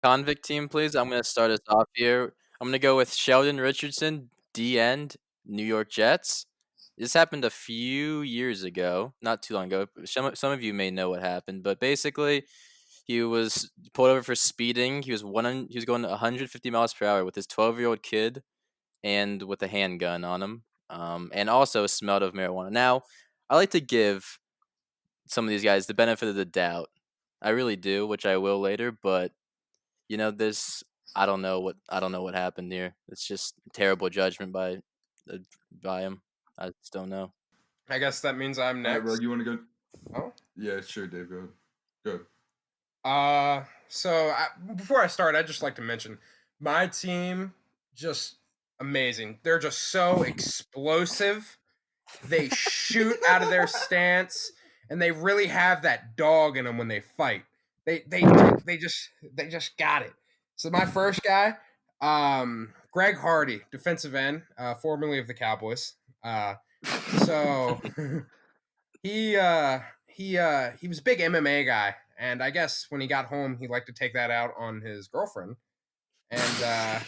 Convict team, please. I'm going to start us off here. I'm going to go with Sheldon Richardson, D end, New York Jets. This happened a few years ago, not too long ago. Some of you may know what happened, but basically, he was pulled over for speeding. He was going 150 miles per hour with his 12-year-old kid and with a handgun on him, and also smelled of marijuana. Now, I like to give some of these guys the benefit of the doubt. I really do, which I will later, but this I don't know what happened here. It's just terrible judgment uh, by him. I just don't know. I guess that means I'm All right, Rug, next. you want to go? Oh. Yeah, sure, Dave. Go ahead. Go. Before I start, I'd just like to mention my team just amazing. They're just so explosive. They shoot out of their stance, and they really have that dog in them when they fight. They just got it. So my first guy, Greg Hardy, defensive end, formerly of the Cowboys. So he was a big MMA guy, and I guess when he got home, he liked to take that out on his girlfriend. And yeah,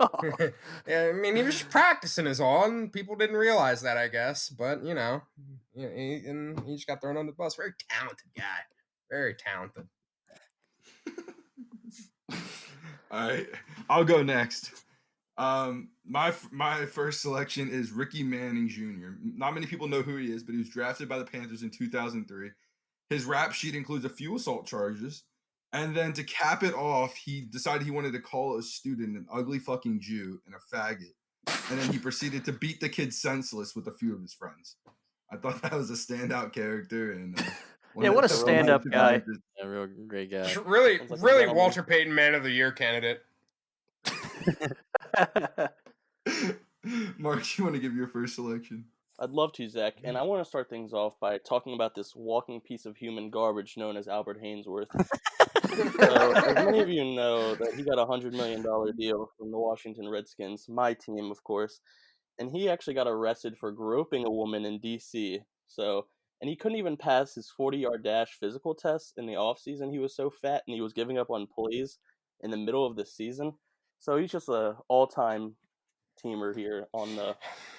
I mean, he was just practicing his all, and people didn't realize that, I guess. But he just got thrown on the bus. Very talented guy, very talented. All right, I'll go next. My first selection is Ricky Manning Jr. Not many people know who he is, but he was drafted by the Panthers in 2003. His rap sheet includes a few assault charges, and then to cap it off, he decided he wanted to call a student an ugly fucking Jew and a faggot, and then he proceeded to beat the kid senseless with a few of his friends. I thought that was a standout character, and Yeah, one what that a definitely stand-up needed to be guy. mentioned. A real great guy. Really, Sounds like a really, gentleman. Walter Payton Man of the Year candidate. Mark, you want to give your first selection? I'd love to, Zach, and I want to start things off by talking about this walking piece of human garbage known as Albert Hainsworth. So, as many of you know, that he got a $100 million deal from the Washington Redskins, my team, of course, and he actually got arrested for groping a woman in D.C. And he couldn't even pass his 40-yard dash physical test in the offseason. He was so fat, and he was giving up on plays in the middle of the season. So he's just a all-time teamer here on the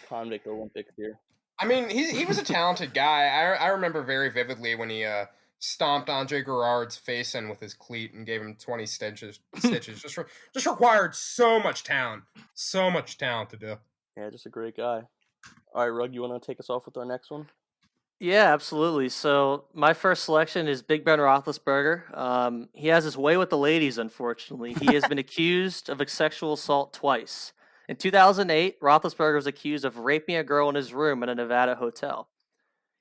Convict Olympics here. I mean, he was a talented guy. I remember very vividly when he stomped Andre Garard's face in with his cleat and gave him 20 stitches. Just required so much talent to do. Yeah, just a great guy. All right, Rug, you want to take us off with our next one? Yeah, absolutely. So my first selection is Big Ben Roethlisberger. He has his way with the ladies, unfortunately. He has been accused of a sexual assault twice. In 2008, Roethlisberger was accused of raping a girl in his room in a Nevada hotel.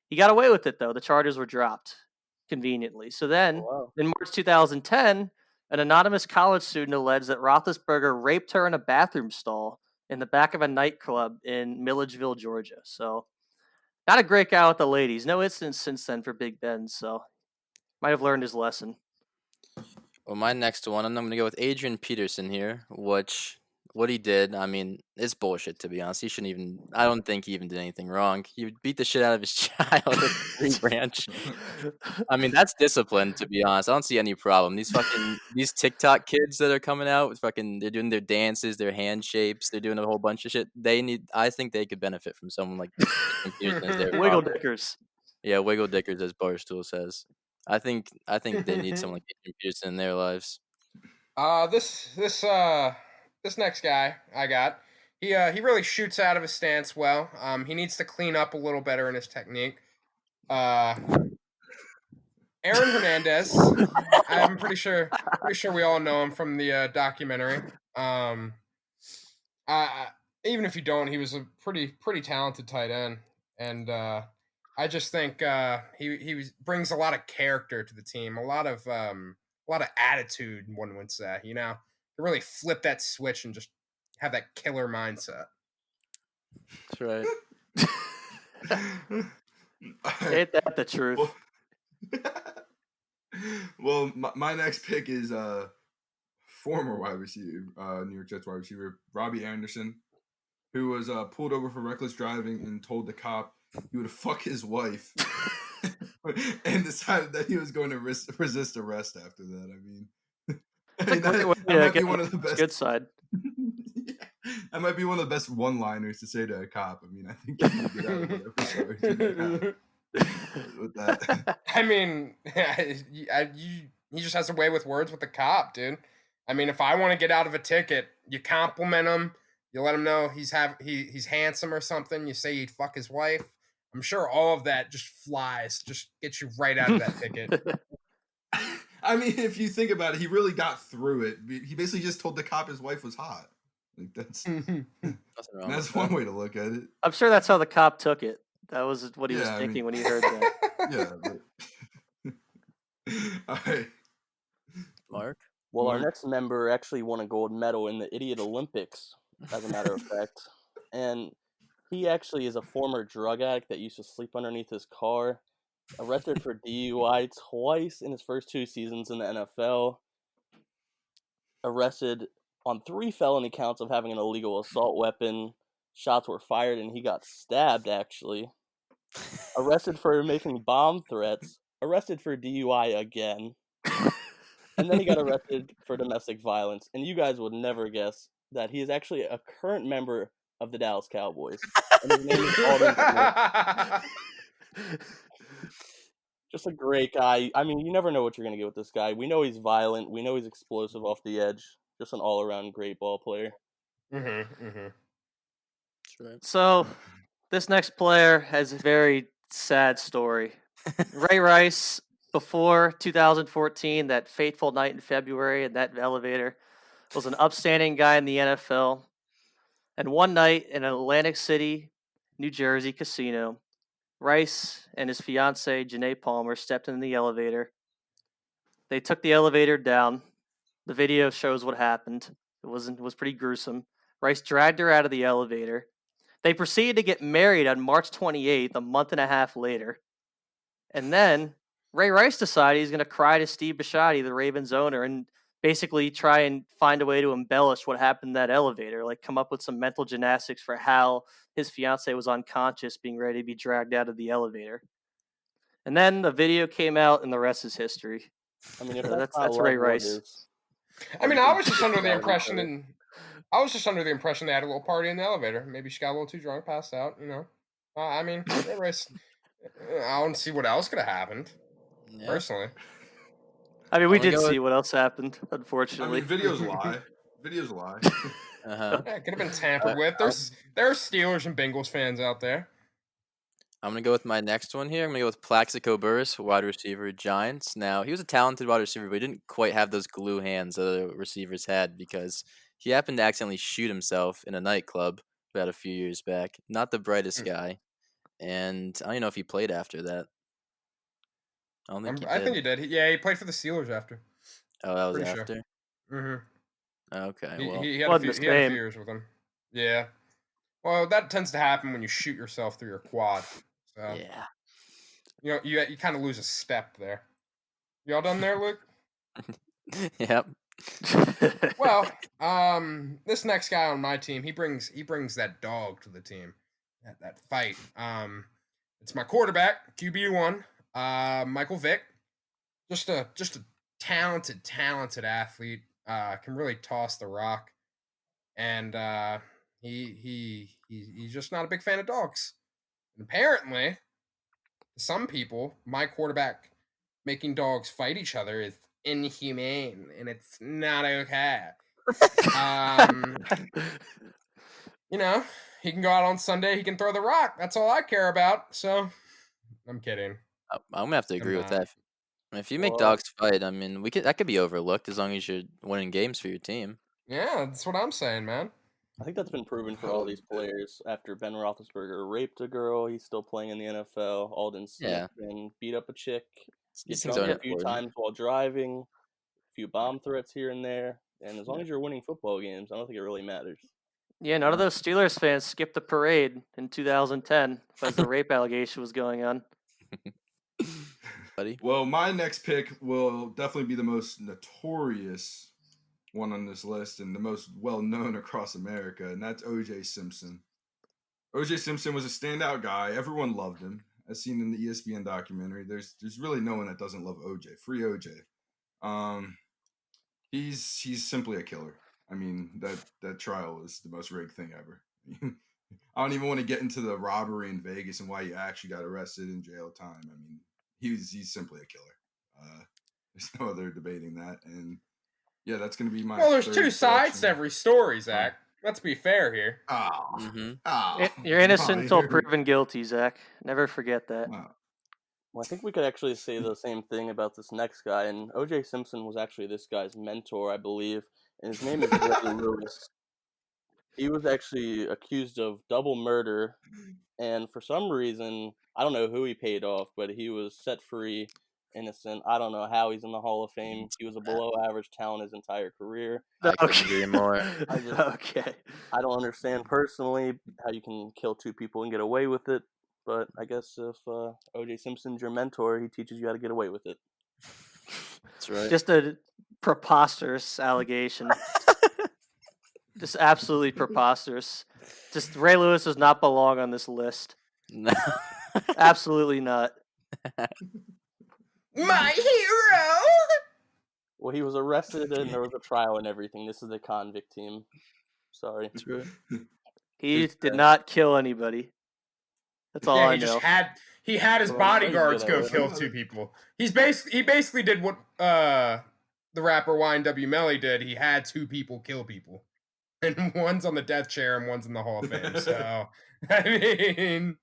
He got away with it, though. The charges were dropped conveniently. So then, Oh, wow. in March 2010, an anonymous college student alleged that Roethlisberger raped her in a bathroom stall in the back of a nightclub in Milledgeville, Georgia. So not a great guy with the ladies. No incidents since then for Big Ben, so might have learned his lesson. Well, my next one, I'm going to go with Adrian Peterson here, what he did, I mean, it's bullshit, to be honest. I don't think he even did anything wrong. He beat the shit out of his child with a tree branch. I mean, that's discipline, to be honest. I don't see any problem. These TikTok kids that are coming out with they're doing their dances, their hand shapes, they're doing a whole bunch of shit. I think they could benefit from someone like Adrian Peterson as their Wiggle father. dickers. Yeah, wiggle dickers, as Barstool says. I think they need someone like Adrian Peterson in their lives. This next guy I got, he really shoots out of his stance well. He needs to clean up a little better in his technique. Uh, Aaron Hernandez. I'm pretty sure we all know him from the documentary. Even if you don't, he was a pretty talented tight end, and I just think brings a lot of character to the team, a lot of attitude. One would say, to really flip that switch and just have that killer mindset. That's right. Ain't that the truth? Well, my next pick is former wide receiver, New York Jets wide receiver Robbie Anderson, who was pulled over for reckless driving and told the cop he would fuck his wife, and decided that he was going to resist arrest after that. I mean, It's a That, great way that to might be get one of the on his best. good side. Yeah, that might be one of the best one-liners to say to a cop. I mean, I think you can get out of whatever charge you may have with that. I mean, he just has a way with words with the cop, dude. I mean, if I want to get out of a ticket, you compliment him, you let him know he's handsome or something. You say he'd fuck his wife. I'm sure all of that just flies, just gets you right out of that ticket. I mean, if you think about it, he really got through it. He basically just told the cop his wife was hot. Like that's Nothing wrong that's with one that. way to look at it. I'm sure that's how the cop took it. That was what he was Yeah, I thinking mean, when he heard that. yeah. All right. Mark? Well, our Mark? next member actually won a gold medal in the Idiot Olympics, as a matter of fact. And he actually is a former drug addict that used to sleep underneath his car. Arrested for DUI twice in his first 2 seasons in the NFL. Arrested on 3 felony counts of having an illegal assault weapon. Shots were fired and he got stabbed, actually. Arrested for making bomb threats. Arrested for DUI again. And then he got arrested for domestic violence. And you guys would never guess that he is actually a current member of the Dallas Cowboys. And his name is Alden Smith. Just a great guy. I mean, you never know what you're going to get with this guy. We know he's violent. We know he's explosive off the edge. Just an all-around great ball player. That's right. So, this next player has a very sad story. Ray Rice, before 2014, that fateful night in February in that elevator, was an upstanding guy in the NFL. And one night in an Atlantic City, New Jersey casino, Rice and his fiancee, Janae Palmer, stepped in the elevator. They took the elevator down. The video shows what happened. It was pretty gruesome. Rice dragged her out of the elevator. They proceeded to get married on March 28th, a month and a half later. And then Ray Rice decided he's going to cry to Steve Bisciotti, the Ravens owner, and basically try and find a way to embellish what happened in that elevator, like come up with some mental gymnastics for how his fiancee was unconscious, being ready to be dragged out of the elevator. And then the video came out, and the rest is history. I mean, if So that's that's not Ray love, what Rice. is? I mean, I was just under the Out of each impression, other. they had a little party in the elevator. Maybe she got a little too drunk, passed out. You know, I mean, Ray Rice. I don't see what else could have happened. Yeah. Personally, I mean, we I'm gonna did go see what else happened, I unfortunately. mean, videos lie. Videos lie. Uh-huh. yeah, it could have been tampered with. There are Steelers and Bengals fans out there. I'm gonna go with my next one here. I'm gonna go with Plaxico Burress, wide receiver, Giants. Now he was a talented wide receiver, but he didn't quite have those glue hands that the receivers had because he happened to accidentally shoot himself in a nightclub about a few years back. Not the brightest guy, and I don't even know if he played after that. I don't think he I did. think he did. He played for the Steelers after. Oh, that was Pretty sure. after. Okay, well, He had a Wasn't few. the He had a same. few years with him. Yeah. Well, that tends to happen when you shoot yourself through your quad. So yeah. you kind of lose a step there. Y'all done there, Luke? Yep. Well, this next guy on my team, he brings that dog to the team, that fight. It's my quarterback, QB1, Michael Vick, just a talented athlete. Can really toss the rock, and he's just not a big fan of dogs. And apparently, to some people, my quarterback making dogs fight each other is inhumane, and it's not okay. You know, he can go out on Sunday, he can throw the rock. That's all I care about. So, I'm kidding. I'm gonna have to I'm agree with not. that. I mean, if you make Well, dogs fight, I mean, that could be overlooked as long as you're winning games for your team. Yeah, that's what I'm saying, man. I think that's been proven for all these players. After Ben Roethlisberger raped a girl, he's still playing in the NFL. Alden Smith Yeah. can beat up a chick, These get things drunk aren't a few important. times while driving, a few bomb threats here and there. And as long as you're winning football games, I don't think it really matters. Yeah, none of those Steelers fans skipped the parade in 2010 as the rape allegation was going on. Buddy. Well, my next pick will definitely be the most notorious one on this list and the most well known across America, and that's O.J. Simpson. O.J. Simpson was a standout guy. Everyone loved him, as seen in the ESPN documentary. There's really no one that doesn't love O.J. Free O.J. He's simply a killer. I mean, that trial was the most rigged thing ever. I don't even want to get into the robbery in Vegas and why he actually got arrested in jail time. I mean, he's simply a killer. There's no other debating that. And yeah, that's going to be my Well, there's third two sides to selection. every story, Oh, Zach. Let's be fair here. You're innocent until liar. proven guilty, Zach. Never forget that. Wow. Well, I think we could actually say the same thing about this next guy, and O.J. Simpson was actually this guy's mentor, I believe, and his name is Ray Lewis. He was actually accused of double murder, and for some reason, I don't know who he paid off, but he was set free, innocent. I don't know how he's in the Hall of Fame. He was a below-average talent his entire career. I couldn't agree more. Okay. I don't understand personally how you can kill two people and get away with it, but I guess if O.J. Simpson's your mentor, he teaches you how to get away with it. That's right. Just a preposterous allegation. Just absolutely preposterous. Just Ray Lewis does not belong on this list. No. Absolutely not. My hero! Well, he was arrested and there was a trial and everything. This is the convict team. Sorry. That's right. He It's did bad. not kill anybody. That's all Yeah, I he know. just he had his Well, bodyguards he's good go at kill it. two people. He basically did what the rapper YNW Melly did. He had two people kill people, and one's on the death chair and one's in the Hall of Fame. So I mean,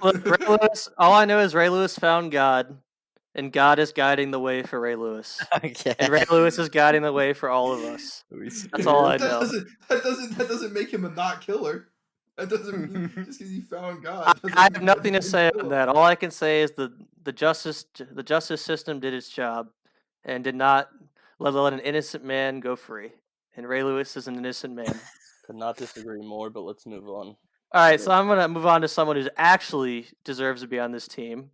Look, Ray Lewis, all I know is Ray Lewis found God, and God is guiding the way for Ray Lewis. Okay. And Ray Lewis is guiding the way for all of us. That's all I know. That doesn't make him a not killer. That doesn't mean just because he found God. doesn't I mean have that nothing he to didn't say kill on him. that. All I can say is the justice system did its job and did not let an innocent man go free. And Ray Lewis is an innocent man. Could not disagree more, but let's move on. All right, so I'm gonna move on to someone who actually deserves to be on this team.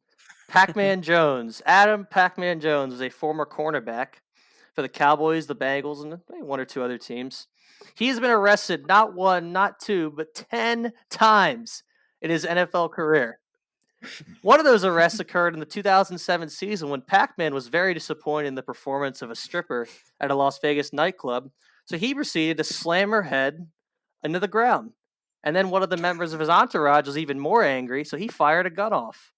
Pac-Man Jones. Adam Pac-Man Jones was a former cornerback for the Cowboys, the Bengals, and one or two other teams. He's been arrested not one, not two, but 10 times in his NFL career. One of those arrests occurred in the 2007 season when Pac-Man was very disappointed in the performance of a stripper at a Las Vegas nightclub, so he proceeded to slam her head into the ground. And then one of the members of his entourage was even more angry, so he fired a gun off.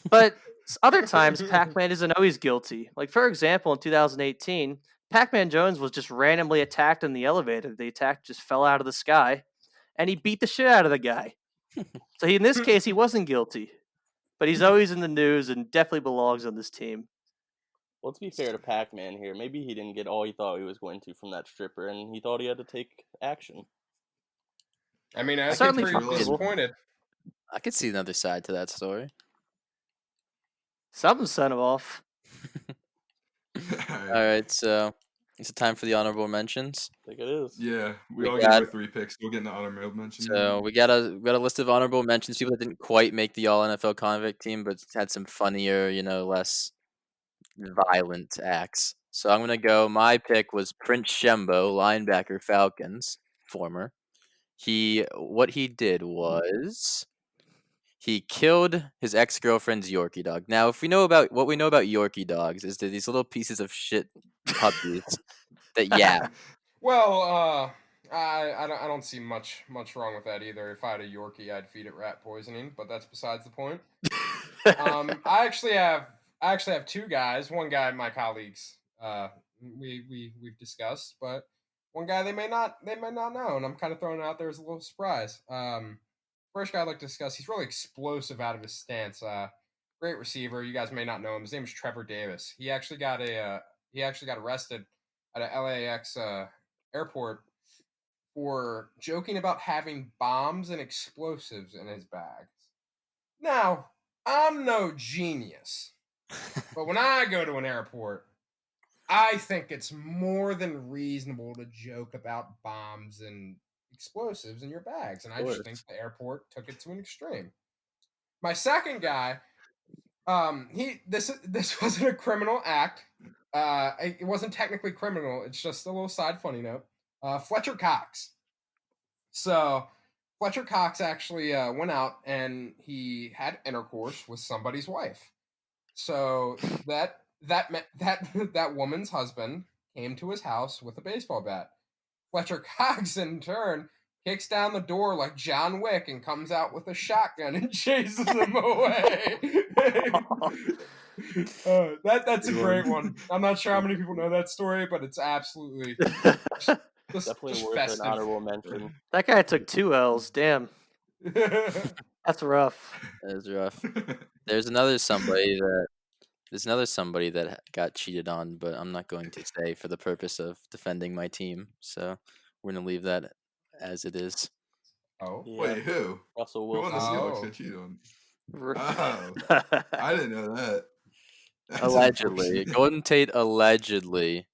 But other times, Pac-Man isn't always guilty. Like, for example, in 2018, Pac-Man Jones was just randomly attacked in the elevator. The attack just fell out of the sky, and he beat the shit out of the guy. So in this case, he wasn't guilty. But he's always in the news and definitely belongs on this team. Well, let's be fair to Pac-Man here. Maybe he didn't get all he thought he was going to from that stripper, and he thought he had to take action. I mean, I Certainly think pretty possible. disappointed. I could see another side to that story. Something sent him off. All right, so it's time for the honorable mentions. I think it is. Yeah, we We all got- get our 3 picks. We'll get an honorable mention. So we got a list of honorable mentions. People that didn't quite make the All NFL Convict team, but had some funnier, less violent acts. So I'm gonna go. My pick was Prince Shembo, linebacker, Falcons, former. What he did was he killed his ex-girlfriend's Yorkie dog. Now, if we know about what we know about Yorkie dogs, is that these little pieces of shit puppies that yap. Well, I don't see much wrong with that either. If I had a Yorkie, I'd feed it rat poisoning, but that's besides the point. I actually have two guys. One guy, my colleagues, we've discussed, but one guy they may not know, and I'm kind of throwing it out there as a little surprise. First guy I'd like to discuss, he's really explosive out of his stance. Great receiver. You guys may not know him. His name is Trevor Davis. He actually got arrested at a LAX airport for joking about having bombs and explosives in his bags. Now, I'm no genius, but when I go to an airport, I think it's more than reasonable to joke about bombs and explosives in your bags, and I just think the airport took it to an extreme. My second guy, this wasn't a criminal act. It wasn't technically criminal. It's just a little side funny note. Fletcher Cox. So Fletcher Cox actually went out and he had intercourse with somebody's wife. So that that woman's husband came to his house with a baseball bat. Fletcher Cox, in turn, kicks down the door like John Wick and comes out with a shotgun and chases him away. That's a great one. I'm not sure how many people know that story, but it's absolutely Definitely just worth festive. an honorable mention. That guy took 2 L's. Damn, that's rough. That is rough. There's another somebody that got cheated on, but I'm not going to say for the purpose of defending my team. So we're gonna leave that as it is. Oh, Yeah. Wait, who? Russell Who on the Wilson. Seahawks Oh. got cheated on? R- Oh, I didn't know that. That's Allegedly, unfortunate. Golden Tate allegedly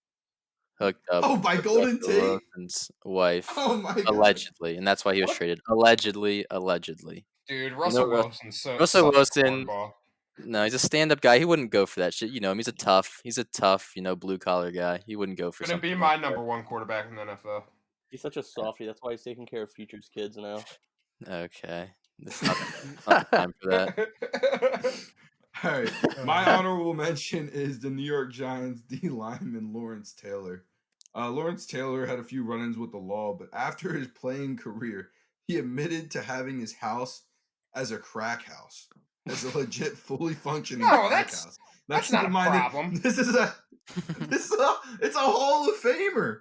hooked up Oh, by with Golden Russell Tate? Wilson's wife. Oh my god. Allegedly, and that's why he was What? traded. Allegedly. Dude, You Russell know, Wilson's so Russell such Wilson. a cornball. No, he's a stand-up guy. He wouldn't go for that shit. You know him. He's a tough, blue collar guy. He wouldn't go for Gonna something be like my that. number one quarterback in the NFL. He's such a softie. That's why he's taking care of Future's kids now. Okay, it's not the time for that. All right. My honorable mention is the New York Giants D lineman Lawrence Taylor. Lawrence Taylor had a few run-ins with the law, but after his playing career, he admitted to having his house as a crack house, as a legit, fully functioning No, crack that's- house. that's keep not in a mind that problem. it's a Hall of Famer.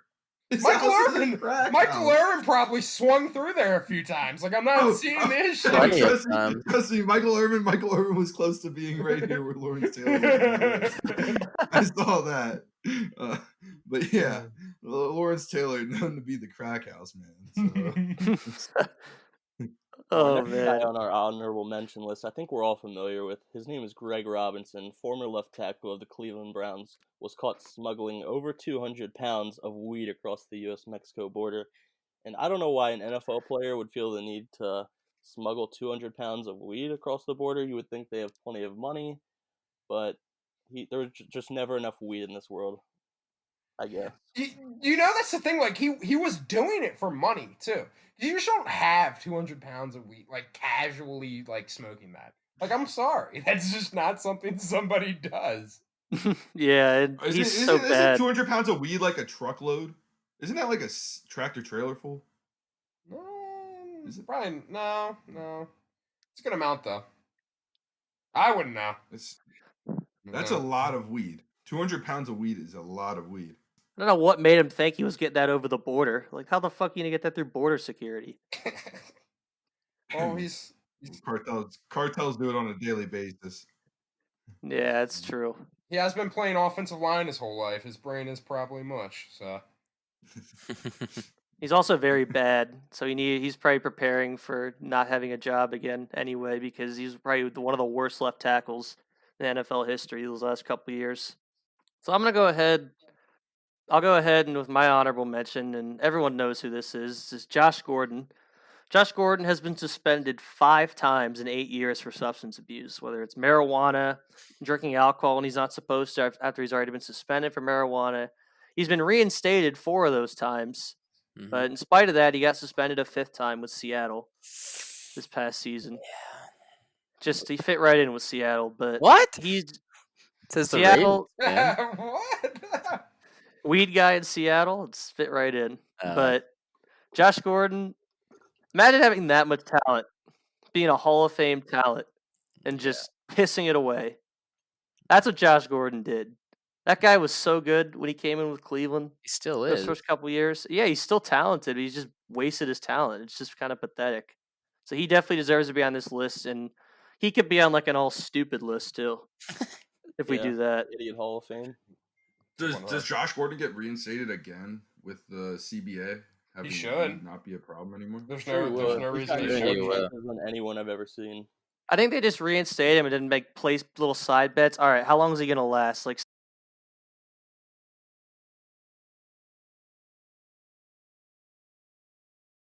His Michael house is a Irvin. crack Michael house. Irvin probably swung through there a few times. Like I'm not seeing the issue. Plenty of trust me, Michael Irvin was close to being right here where Lawrence Taylor is. I saw that. But yeah, Lawrence Taylor known to be the crack house man. So. Oh Next guy man, on our honorable mention list, I think we're all familiar with. His name is Greg Robinson, former left tackle of the Cleveland Browns, was caught smuggling over 200 pounds of weed across the U.S.-Mexico border. And I don't know why an NFL player would feel the need to smuggle 200 pounds of weed across the border. You would think they have plenty of money, but there was just never enough weed in this world, I guess. You know, that's the thing. Like he was doing it for money too. You just don't have 200 pounds of weed like casually like smoking that. Like I'm sorry, that's just not something somebody does. yeah, and he's so Isn't bad. 200 pounds of weed like a truckload? Isn't that like a tractor trailer full? Is it Brian? No. It's a good amount though. I wouldn't know. That's a lot of weed. 200 pounds of weed is a lot of weed. I don't know what made him think he was getting that over the border. Like, how the fuck are you gonna get that through border security? Well, he's Cartels do it on a daily basis. Yeah, it's true. he has been playing offensive line his whole life. His brain is probably mush. So He's also very bad, so he's probably preparing for not having a job again anyway because he's probably one of the worst left tackles in NFL history those last couple of years. So I'm gonna go ahead. I'll go ahead and with my honorable mention, and everyone knows who this is. This is Josh Gordon. Josh Gordon has been suspended 5 times in 8 years for substance abuse, whether it's marijuana, drinking alcohol when he's not supposed to after he's already been suspended for marijuana. He's been reinstated 4 of those times, but in spite of that, he got suspended a 5th time with Seattle this past season. Just he fit right in with Seattle, but What? He's Says the Seattle Ravens, man. what? weed guy in Seattle. It's fit right in, Oh. but Josh Gordon. Imagine having that much talent, being a Hall of Fame talent, and just pissing it away. That's what Josh Gordon did. That guy was so good when he came in with Cleveland. He still Those is. first couple years. Yeah, he's still talented. But he's just wasted his talent. It's just kind of pathetic. So he definitely deserves to be on this list, and he could be on like an all stupid list too. If we do that. Idiot Hall of Fame. Does Josh Gordon get reinstated again with the CBA? He should not be a problem anymore. There's Sure he no would. reason He's got he Sure he shouldn't. will. better than anyone I've ever seen. I think they just reinstated him and didn't make place little side bets. All right, how long is he gonna last? Like